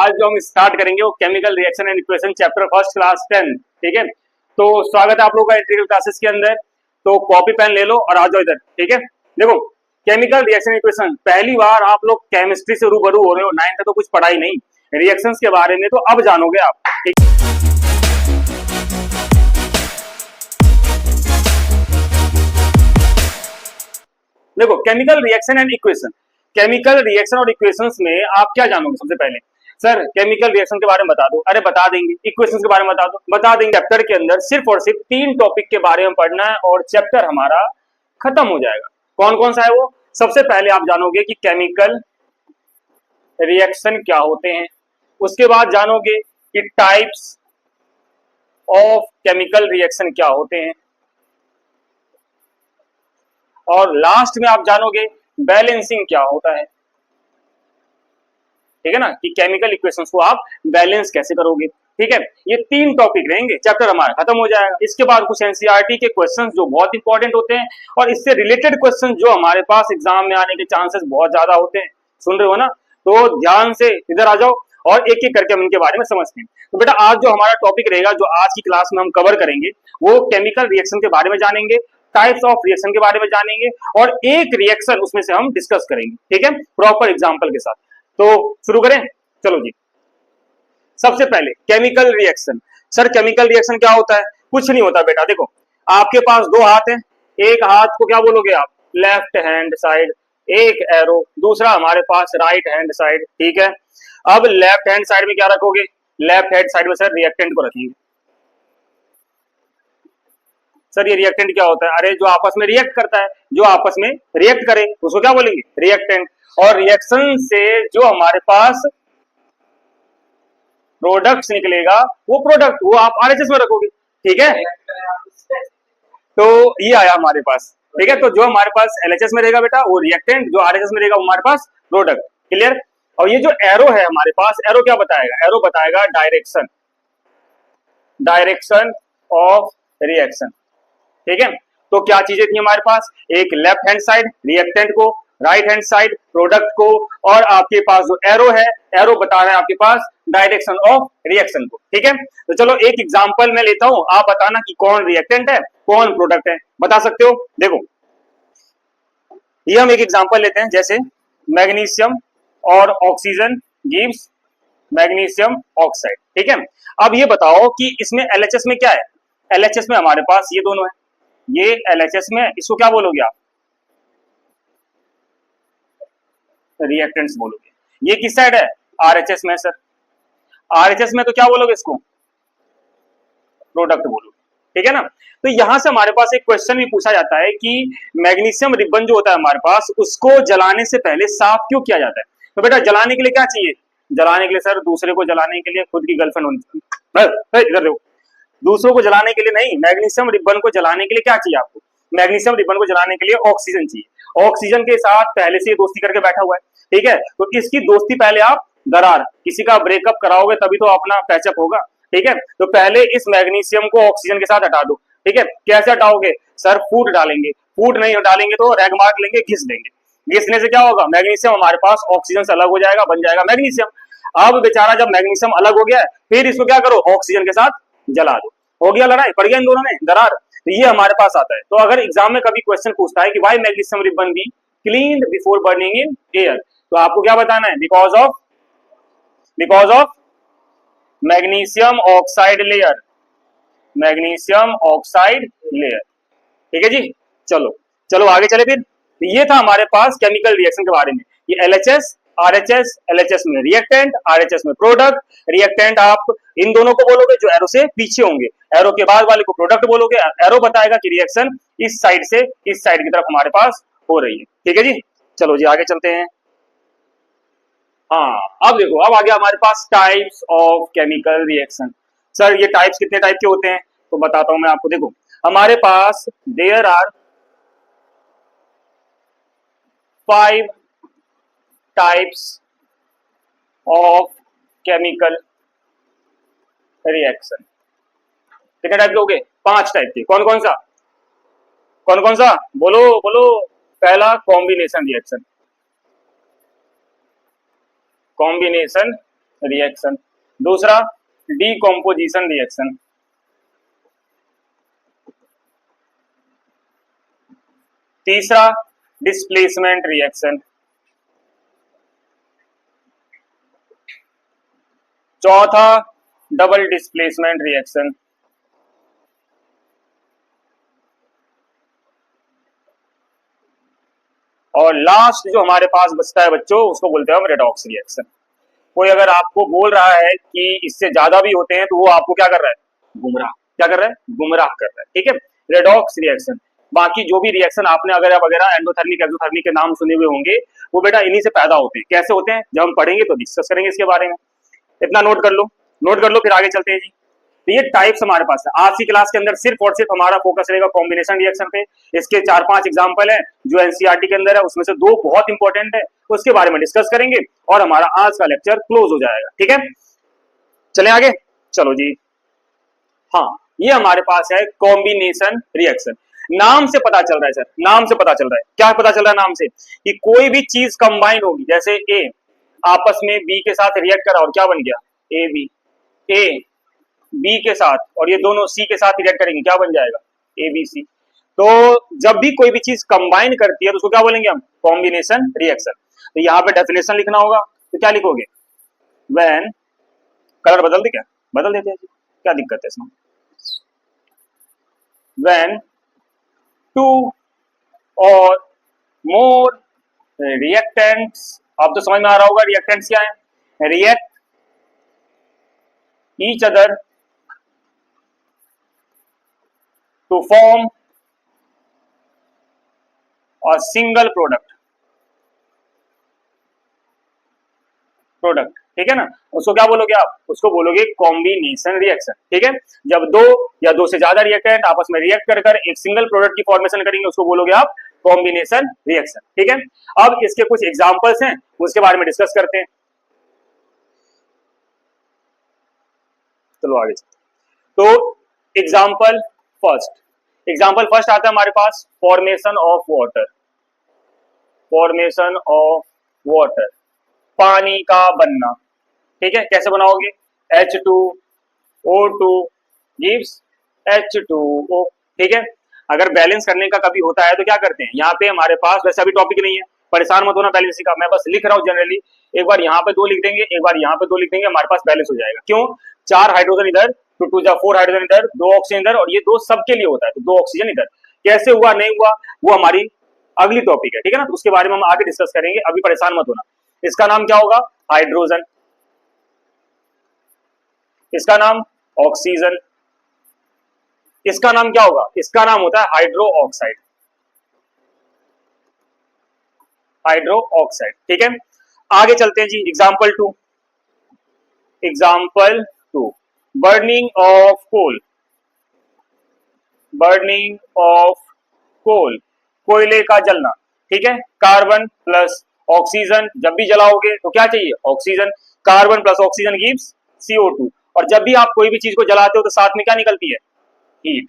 आज जो हम स्टार्ट करेंगे वो chemical reaction and equation chapter first class 10। ठीक है, तो स्वागत है आप लोगों का इंटीग्रल क्लासेस के अंदर। तो कॉपी पेन ले लो और आ जाओ इधर। ठीक है, देखो केमिकल रिएक्शन इक्वेशन पहली बार आप लोग केमिस्ट्री से रूबरू हो रहे हो। 9th तक तो कुछ पढ़ा ही नहीं रिएक्शंस के बारे में, तो अब जानोगे आप। ठीक, देखो chemical reaction and equation, chemical reaction और इक्वेशंस में आप क्या जानोगे? सबसे पहले सर केमिकल रिएक्शन के बारे में बता दो, अरे बता देंगे। इक्वेशंस के बारे में बता देंगे। चैप्टर के अंदर सिर्फ और सिर्फ 3 टॉपिक के बारे में पढ़ना है और चैप्टर हमारा खत्म हो जाएगा। कौन कौन सा है वो? सबसे पहले आप जानोगे कि केमिकल रिएक्शन क्या होते हैं, उसके बाद जानोगे कि टाइप्स ऑफ केमिकल रिएक्शन क्या होते हैं, और लास्ट में आप जानोगे बैलेंसिंग क्या होता है। ठीक है ना, कि केमिकल इक्वेशंस को आप बैलेंस कैसे करोगे। ठीक है, ये 3 टॉपिक रहेंगे, चैप्टर हमारा खत्म हो जाएगा। इसके बाद कुछ एनसीईआरटी के क्वेश्चंस जो बहुत इंपॉर्टेंट होते हैं और इससे रिलेटेड क्वेश्चन जो हमारे पास एग्जाम में आने के चांसेस बहुत ज्यादा होते हैं। सुन रहे हो ना? तो ध्यान से इधर आ जाओ और एक एक करके हम इनके बारे में समझते हैं। तो बेटा आज जो हमारा टॉपिक रहेगा, जो आज की क्लास में हम कवर करेंगे, वो केमिकल रिएक्शन के बारे में जानेंगे, टाइप्स ऑफ रिएक्शन के बारे में जानेंगे और एक रिएक्शन उसमें से हम डिस्कस करेंगे। ठीक है, प्रॉपर एग्जांपल के साथ। तो शुरू करें, चलो जी। सबसे पहले chemical reaction. Sir chemical reaction क्या होता है? कुछ नहीं होता बेटा। देखो आपके पास 2 हाथ हैं, एक हाथ को क्या बोलोगे आप? लेफ्ट हैंड साइड, एक एरो, दूसरा हमारे पास राइट हैंड साइड। ठीक है, अब लेफ्ट हैंड साइड में क्या रखोगे? लेफ्ट हैंड साइड में सर रिएक्टेंट को रखेंगे। सर ये रिएक्टेंट क्या होता है? अरे जो आपस में रिएक्ट करता है, जो आपस में रिएक्ट करे उसको क्या बोलेंगे? रिएक्टेंट। और रिएक्शन से जो हमारे पास प्रोडक्ट्स निकलेगा वो प्रोडक्ट वो आप आरएचएस में रखोगे। ठीक है, तो ये आया हमारे पास। ठीक है, तो जो हमारे पास एलएचएस में रहेगा बेटा वो रिएक्टेंट, जो आरएचएस में रहेगा वो हमारे पास प्रोडक्ट। क्लियर? और ये जो एरो है हमारे पास, एरो क्या बताएगा? एरो बताएगा डायरेक्शन, डायरेक्शन ऑफ रिएक्शन। ठीक है, तो क्या चीजें थी हमारे पास? एक लेफ्ट हैंड साइड रिएक्टेंट को, राइट हैंड साइड प्रोडक्ट को, और आपके पास जो एरो है, एरो बता रहा है आपके पास डायरेक्शन ऑफ रिएक्शन को। ठीक है, तो चलो एक एग्जांपल मैं लेता हूं, आप बताना कि कौन रिएक्टेंट है कौन प्रोडक्ट है। बता सकते हो? देखो ये हम एक एग्जांपल लेते हैं, जैसे मैग्नीशियम और ऑक्सीजन गिव्स मैग्नीशियम ऑक्साइड। ठीक है, अब ये बताओ कि इसमें एलएचएस में क्या है? एलएचएस में हमारे पास ये दोनों है, ये एलएचएस में, इसको क्या बोलोगे आप? रिएक्टेंट्स बोलोगे। ये किस साइड है? आरएचएस में। सर आरएचएस में तो क्या बोलोगे इसको? प्रोडक्ट बोलोगे। ठीक है ना, तो यहां से हमारे पास एक क्वेश्चन भी पूछा जाता है कि मैग्नीशियम रिबन जो होता है हमारे पास, उसको जलाने से पहले साफ क्यों किया जाता है? तो बेटा जलाने के लिए क्या चाहिए? जलाने के लिए सर, दूसरे को जलाने के लिए खुद की गर्लफ्रेंड होनी चाहिए। इधर देखो, दूसरों को जलाने के लिए नहीं, मैग्नीशियम रिबन को जलाने के लिए क्या चाहिए आपको? मैग्नीशियम रिबन को जलाने के लिए ऑक्सीजन चाहिए। ऑक्सीजन के साथ पहले से दोस्ती करके बैठा हुआ है। ठीक है, तो इसकी दोस्ती पहले आप दरार, किसी का ब्रेकअप कराओगे तभी तो अपना पैचअप होगा। ठीक है, तो पहले इस मैग्नीशियम को ऑक्सीजन के साथ हटा दो। ठीक है, कैसे हटाओगे? सर फूट डालेंगे, फूट नहीं डालेंगे तो रैग मार्क लेंगे, घिस देंगे। घिसने से क्या होगा? मैग्नीशियम हमारे पास ऑक्सीजन से अलग हो जाएगा, बन जाएगा मैग्नीशियम। अब बेचारा जब मैग्नीशियम अलग हो गया, फिर इसको क्या करो? ऑक्सीजन के साथ जला दो। हो गया लड़ाई, पड़ गया इन दोनों में दरार। तो ये हमारे पास आता है। तो अगर एग्जाम में कभी क्वेश्चन पूछता है कि why magnesium ribbon be cleaned before burning in air, तो आपको क्या बताना है? Because of magnesium oxide layer, magnesium oxide layer. ठीक है जी, चलो चलो आगे चले फिर। तो ये था हमारे पास केमिकल रिएक्शन के बारे में। ये एलएचएस आरएचएस, एलएचएस में रिएक्टेंट, आरएचएस में प्रोडक्ट। रिएक्टेंट आप इन दोनों को बोलोगे जो एरो से पीछे होंगे, एरो के बाद वाले को प्रोडक्ट बोलोगे। एरो बताएगा कि रिएक्शन इस साइड से इस साइड की तरफ हमारे पास हो रही है। ठीक है जी, चलो जी आगे चलते हैं। हाँ अब देखो, अब आ गया हमारे पास types of chemical reaction. Sir ये टाइप्स कितने टाइप के होते हैं? तो बताता हूं मैं आपको। देखो हमारे पास there are 5 types of chemical reaction. कितने टाइप के हो गए? 5 टाइप के। कौन कौन सा बोलो बोलो? पहला कॉम्बिनेशन रिएक्शन, कॉम्बिनेशन रिएक्शन, दूसरा डीकॉम्पोजिशन रिएक्शन, तीसरा डिस्प्लेसमेंट रिएक्शन, चौथा डबल डिस्प्लेसमेंट रिएक्शन, और लास्ट जो हमारे पास बचता है बच्चों उसको बोलते हैं हम रेडॉक्स रिएक्शन। कोई अगर आपको बोल रहा है कि इससे ज्यादा भी होते हैं तो वो आपको क्या कर रहा है, गुमराह, क्या कर रहा है, गुमराह कर रहा है, ठीक है। रेडॉक्स रिएक्शन, बाकी जो भी रिएक्शन आपने अगर वगैरह एंडोथर्मिक एक्सोथर्मिक के नाम सुने हुए होंगे वो बेटा इन्हीं से पैदा होते हैं। कैसे होते हैं जब हम पढ़ेंगे तो डिस्कस करेंगे इसके बारे में, इतना नोट कर लो, नोट कर लो, फिर आगे चलते हैं जी। तो ये टाइप्स हमारे पास है। आज की क्लास के अंदर सिर्फ और सिर्फ हमारा फोकस रहेगा कॉम्बिनेशन रिएक्शन पे। इसके 4-5 एग्जांपल हैं जो एनसीईआरटी के अंदर है, उसमें से 2 बहुत इंपॉर्टेंट है, उसके बारे में डिस्कस करेंगे और हमारा आज का लेक्चर क्लोज हो जाएगा, ठीक है। चले आगे, चलो जी। हाँ, ये हमारे पास है कॉम्बिनेशन रिएक्शन। नाम से पता चल रहा है सर, नाम से पता चल रहा है, क्या पता चल रहा है नाम से, कि कोई भी चीज कंबाइन होगी, जैसे ए आपस में बी के साथ रिएक्ट करा और क्या बन गया, ए बी, ए बी के साथ, और ये दोनों सी के साथ रिएक्ट करेंगे, क्या बन जाएगा, ए बी सी। तो जब भी कोई भी चीज कंबाइन करती है तो उसको क्या बोलेंगे हम, कॉम्बिनेशन रिएक्शन। तो यहाँ पे डेफिनेशन लिखना होगा, तो क्या लिखोगे, व्हेन, कलर बदल दे, क्या बदल देते हैं, क्या दिक्कत है इसमें, व्हेन 2 और मोर रिएक्टेंट्स, अब तो समझ में आ रहा होगा रिएक्टेंट्स क्या है, react each other to form a single product, ठीक है ना। उसको क्या बोलोगे आप, उसको बोलोगे कॉम्बिनेशन रिएक्शन, ठीक है। जब 2 या 2 से ज्यादा रिएक्टेंट आपस में रिएक्ट कर कर एक सिंगल प्रोडक्ट की फॉर्मेशन करेंगे उसको बोलोगे आप कॉम्बिनेशन रिएक्शन, ठीक है। अब इसके कुछ एग्जांपल्स हैं, उसके बारे में डिस्कस करते हैं। चलो आगे, तो एग्जांपल फर्स्ट आता है हमारे पास, formation of water, formation of water, पानी का बनना, ठीक है। कैसे बनाओगे, H2O2 gives H2O, ठीक है। अगर बैलेंस करने का कभी होता है तो क्या करते हैं, यहाँ पे हमारे पास वैसे अभी टॉपिक नहीं है, परेशान मत होना बैलेंसिंग का, मैं बस लिख रहा हूँ जनरली, एक बार यहाँ पे 2 लिख देंगे, एक बार यहाँ पे 2 लिख देंगे, हमारे पास बैलेंस हो जाएगा। क्यों, 4 हाइड्रोजन इधर, 2 जा 4 हाइड्रोजन इधर, 2 ऑक्सीजन इधर, और ये 2 सबके लिए होता है, तो 2 ऑक्सीजन इधर। कैसे हुआ नहीं हुआ वो हमारी अगली टॉपिक है, ठीक है ना, तो उसके बारे में हम आगे डिस्कस करेंगे, अभी परेशान मत होना। इसका नाम क्या होगा, हाइड्रोजन, इसका नाम ऑक्सीजन, इसका नाम क्या होगा, इसका नाम होता है हाइड्रो ऑक्साइड, हाइड्रो ऑक्साइड, ठीक है। आगे चलते हैं जी, example 2, burning of coal, burning of coal, कोयले का जलना, ठीक है। कार्बन प्लस ऑक्सीजन, जब भी जलाओगे तो क्या चाहिए, oxygen, carbon plus oxygen gives CO2, और जब भी आप कोई भी चीज को जलाते हो तो साथ में क्या निकलती है, हीट,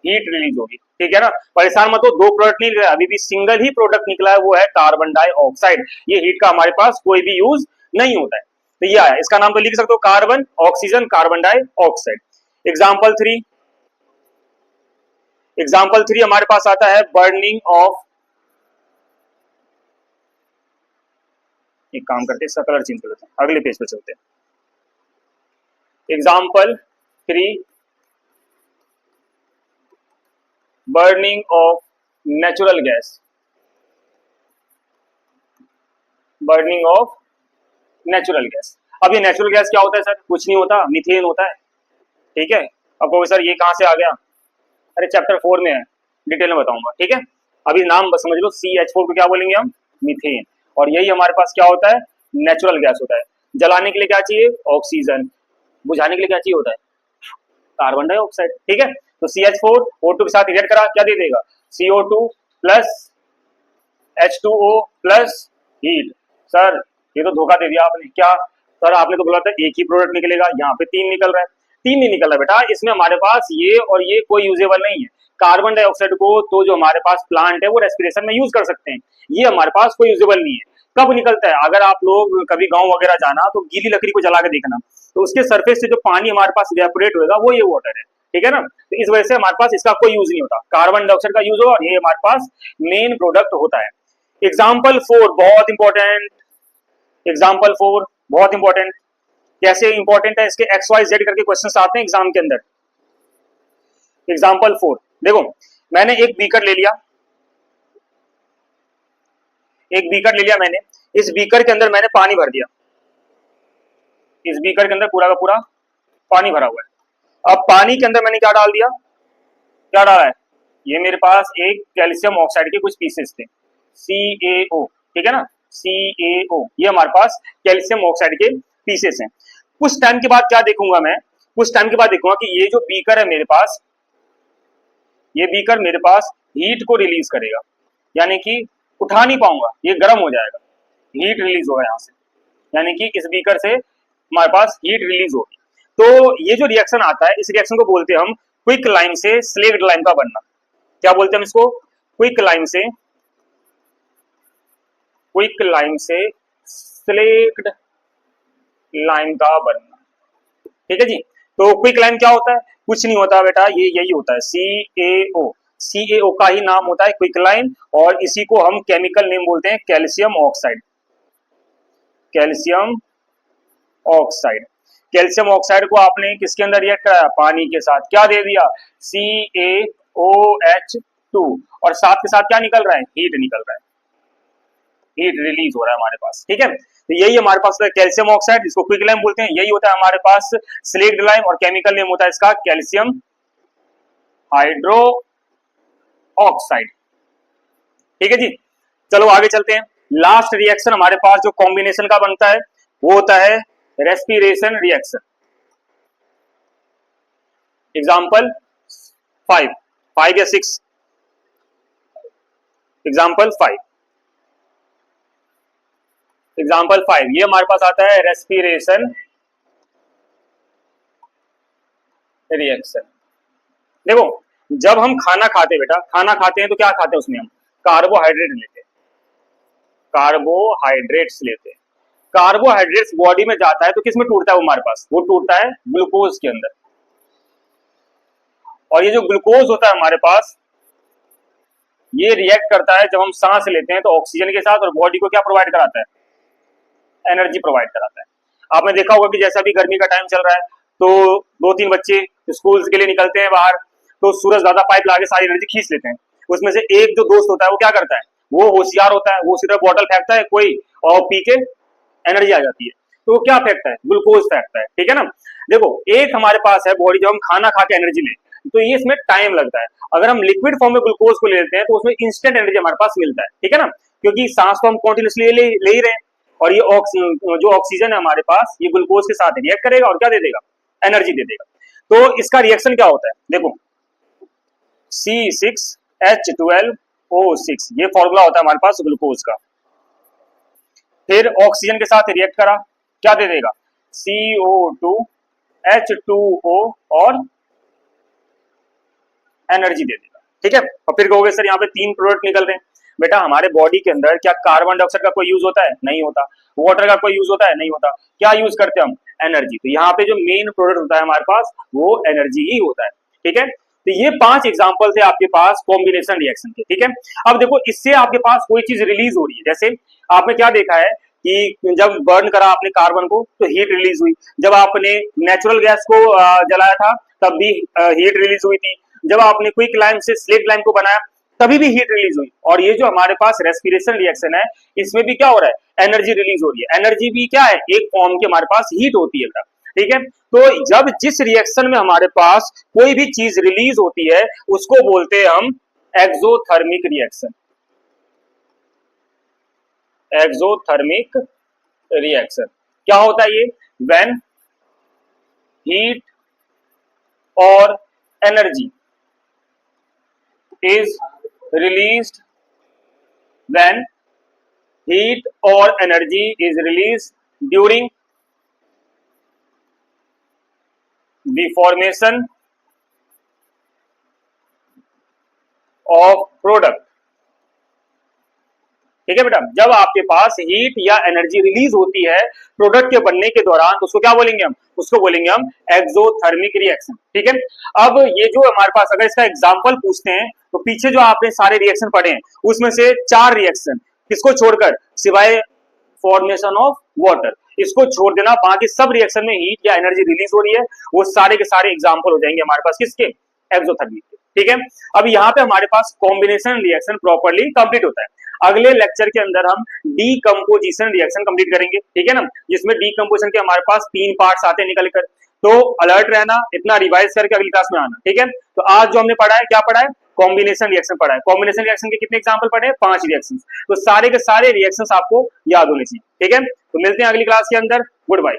हीट रिलीज होगी, ठीक है ना। परेशान मत हो, 2 प्रोडक्ट नहीं निकला, अभी भी सिंगल ही प्रोडक्ट निकला है, वो है कार्बन डाइऑक्साइड। ये हीट का हमारे पास कोई भी यूज नहीं होता है, तो ये आया, इसका नाम तो लिख सकते हो, carbon, oxygen, carbon dioxide. Example 3 हमारे पास आता है बर्निंग ऑफ, एक काम करते हैं इसका कलर चेंज कर देते हैं, अगले पेज पे चलते हैं। Example 3, burning of natural gas, burning of natural gas. अब ये नेचुरल गैस क्या होता है सर, कुछ नहीं होता, मीथेन होता है, ठीक है। अब कहोगे सर ये कहां से आ गया, अरे चैप्टर 4 में है, डिटेल में बताऊंगा, ठीक है। अभी नाम बस समझ लो, CH4 को क्या बोलेंगे हम, मीथेन, और यही हमारे पास क्या होता है, नेचुरल गैस होता है। जलाने के लिए क्या चाहिए, ऑक्सीजन, बुझाने के लिए क्या चाहिए होता है, कार्बन डाइऑक्साइड, ठीक है। तो CH4 O2 के साथ रिएक्ट करा, क्या दे देगा, CO2 plus H2O plus heat. Sir ये तो धोखा दे दिया आपने, क्या सर, आपने तो बोला था एक ही प्रोडक्ट निकलेगा, यहाँ पे 3 निकल रहा है, 3 नहीं निकल रहा बेटा, इसमें हमारे पास ये और ये कोई यूजेबल नहीं है। कार्बन डाइऑक्साइड को तो जो हमारे पास प्लांट है वो रेस्पिरेशन में यूज कर सकते हैं, ये हमारे पास कोई यूजेबल नहीं है। कब निकलता है? अगर आप लोग कभी गांव वगैरह जाना तो गीली लकड़ी को जला के देखना, तो उसके सरफेस से जो पानी हमारे पास इवेपोरेट होगा वो ये वाटर है, ठीक है ना। तो इस वजह से हमारे पास इसका कोई यूज नहीं होता, कार्बन डाइऑक्साइड का यूज होगा और ये हमारे पास मेन प्रोडक्ट होता है। एग्जाम्पल 4 बहुत इंपॉर्टेंट, एग्जाम्पल 4 बहुत इंपॉर्टेंट। कैसे इंपॉर्टेंट है, इसके एक्स वाई जेड करके क्वेश्चन आते हैं एग्जाम के अंदर। एग्जाम्पल 4 देखो, मैंने एक बीकर ले लिया, एक बीकर ले लिया मैंने, इस बीकर के अंदर मैंने पानी भर दिया, इस बीकर के अंदर पूरा का पूरा पानी भरा हुआ है। अब पानी के अंदर मैंने क्या डाल दिया, क्या डाला है, ये मेरे पास एक कैल्शियम ऑक्साइड के कुछ पीसेस थे, CaO, ठीक है ना, CaO, ये हमारे पास कैल्शियम ऑक्साइड के पीसेस हैं। कुछ टाइम के बाद क्या देखूंगा मैं, कुछ टाइम के बाद देखूंगा कि ये जो बीकर है मेरे पास, ये बीकर मेरे पास हीट को रिलीज करेगा, यानी कि उठा नहीं पाऊंगा, ये गर्म हो जाएगा, हीट रिलीज होगा यहां से, यानी कि इस बीकर से हमारे पास हीट रिलीज होगी। तो ये जो रिएक्शन आता है, इस रिएक्शन को बोलते हैं हम क्विक लाइम से स्लेक्ड लाइम का बनना। क्या बोलते हैं हम इसको, क्विक लाइम से, क्विक लाइम से स्लेक्ड लाइम का बनना, ठीक है जी। तो क्विक लाइम क्या होता है, कुछ नहीं होता बेटा, ये यही होता है, CaO, CaO का ही नाम होता है क्विक लाइम, और इसी को हम केमिकल नेम बोलते हैं calcium oxide, calcium oxide. Calcium oxide को आपने किसके अंदर रिएक्ट कराया, पानी के साथ, क्या दे दिया, CaOH2, और साथ के साथ क्या निकल रहा है, हीट निकल रहा है, हीट रिलीज हो रहा है हमारे पास, ठीक है। तो यही हमारे पास कैल्शियम ऑक्साइड, जिसको क्विक लाइम बोलते हैं, यही होता है हमारे पास स्लेक्ड लाइम, और केमिकल नेम होता है इसका कैल्शियम हाइड्रो ऑक्साइड, ठीक है जी। चलो आगे चलते हैं। लास्ट रिएक्शन हमारे पास जो कॉम्बिनेशन का बनता है वो होता है रेस्पिरेशन रिएक्शन। एग्जाम्पल 5, 5 या 6, एग्जाम्पल 5, एग्जाम्पल 5, ये हमारे पास आता है रेस्पिरेशन रिएक्शन। देखो, जब हम खाना खाते हैं बेटा, खाना खाते हैं तो क्या खाते हैं, उसमें हम कार्बोहाइड्रेट लेते हैं, कार्बोहाइड्रेट्स लेते हैं। कार्बोहाइड्रेट्स बॉडी में जाता है तो किस में टूटता है वो हमारे पास, वो टूटता है ग्लूकोज के अंदर, और ये जो ग्लूकोज होता है हमारे पास, ये रिएक्ट करता है जब हम सांस लेते हैं तो ऑक्सीजन के साथ, और बॉडी को क्या प्रोवाइड कराता है, एनर्जी प्रोवाइड कराता है। आपने देखा होगा कि जैसा भी गर्मी का टाइम चल रहा है तो 2-3 बच्चे स्कूल के लिए निकलते हैं बाहर, तो सूरज दादा पाइप लाके सारी एनर्जी खींच लेते हैं। उसमें से एक जो दोस्त होता है वो क्या करता है, वो होशियार होता है, वो सीधा बॉटल फेंकता है कोई, और पी के एनर्जी आ जाती है, तो वो क्या फेंकता है, ग्लूकोज फेंकता है, ठीक है ना। देखो, एक हमारे पास है बॉडी, जब हम खाना खा के एनर्जी ले, तो ये इसमें टाइम लगता है। अगर हम लिक्विड फॉर्म में ग्लूकोज को ले लेते हैं तो उसमें इंस्टेंट एनर्जी हमारे पास मिलता है, ठीक है ना, क्योंकि सांस तो हम कॉन्टिन्यूसली ले ही रहे हैं, और ये जो ऑक्सीजन है हमारे पास, ये ग्लूकोज के साथ रिएक्ट करेगा और क्या दे देगा, एनर्जी दे देगा। तो इसका रिएक्शन क्या होता है, देखो, C6H12O6, ये फॉर्मूला होता है हमारे पास ग्लूकोज का। फिर ऑक्सीजन के साथ रिएक्ट करा, क्या दे देगा, CO2H2O, और एनर्जी दे देगा, ठीक है। और फिर कहोगे सर यहाँ पे 3 प्रोडक्ट निकल रहे हैं, बेटा हमारे बॉडी के अंदर क्या कार्बन डाइऑक्साइड का कोई यूज होता है, नहीं होता, वाटर का कोई यूज होता है, नहीं होता, क्या यूज करते हैं हम, एनर्जी। तो यहाँ पे जो मेन प्रोडक्ट होता है हमारे पास वो एनर्जी ही होता है, ठीक है। तो ये 5 एग्जांपल थे आपके पास कॉम्बिनेशन रिएक्शन के, ठीक है। अब देखो, इससे आपके पास कोई चीज रिलीज हो रही है, जैसे आपने क्या देखा है कि जब बर्न करा आपने कार्बन को तो हीट रिलीज हुई, जब आपने नेचुरल गैस को जलाया था तब भी हीट रिलीज हुई थी, जब आपने क्विक लाइम से स्लेक्ड लाइम को बनाया तभी भी हीट रिलीज हुई, और ये जो हमारे पास रेस्पिरेशन रिएक्शन है, इसमें भी क्या हो रहा है, एनर्जी रिलीज हो रही है। एनर्जी भी क्या है, एक फॉर्म की हमारे पास हीट होती है, ठीक है। तो जब जिस रिएक्शन में हमारे पास कोई भी चीज रिलीज होती है उसको बोलते हैं हम एक्सोथर्मिक रिएक्शन, एक्सोथर्मिक रिएक्शन। क्या होता है ये, व्हेन हीट और energy is released, when heat or energy is released during the formation of product, ठीक है बेटा, जब आपके पास हीट या एनर्जी रिलीज होती है प्रोडक्ट के बनने के दौरान तो उसको क्या बोलेंगे हम, उसको बोलेंगे हम एक्सोथर्मिक रिएक्शन। ठीक है, अब ये जो हमारे पास अगर इसका एग्जांपल पूछते हैं तो पीछे जो आपने सारे रिएक्शन पढ़े हैं उसमें से 4 रिएक्शन किसको छोड़कर, सिवाय फॉर्मेशन ऑफ वाटर, इसको छोड़ देना, बाकी सब रिएक्शन में हीट या एनर्जी रिलीज हो रही है, वो सारे के सारे एग्जांपल हो जाएंगे हमारे पास किसके, एक्सोथर्मिक के। ठीक है, अब यहाँ पे हमारे पास कॉम्बिनेशन रिएक्शन प्रॉपर्ली कंप्लीट होता है। अगले लेक्चर के अंदर हम डीकंपोजिशन रिएक्शन कंप्लीट करेंगे। ठीक है ना, जिसमें डीकंपोजिशन के हमारे पास 3 पार्ट्स आते हैं निकल कर, तो अलर्ट रहना, इतना रिवाइज करके अगली क्लास में आना। ठीक है, तो आज जो हमने पढ़ा है क्या पढ़ा है, कॉम्बिनेशन रिएक्शन पढ़ा है। कॉम्बिनेशन रिएक्शन के कितने एग्जांपल पढ़े हैं, 5 रिएक्शन, तो सारे के सारे रिएक्शंस आपको याद होने चाहिए। ठीक है, तो मिलते हैं अगली क्लास के अंदर, गुड बाय।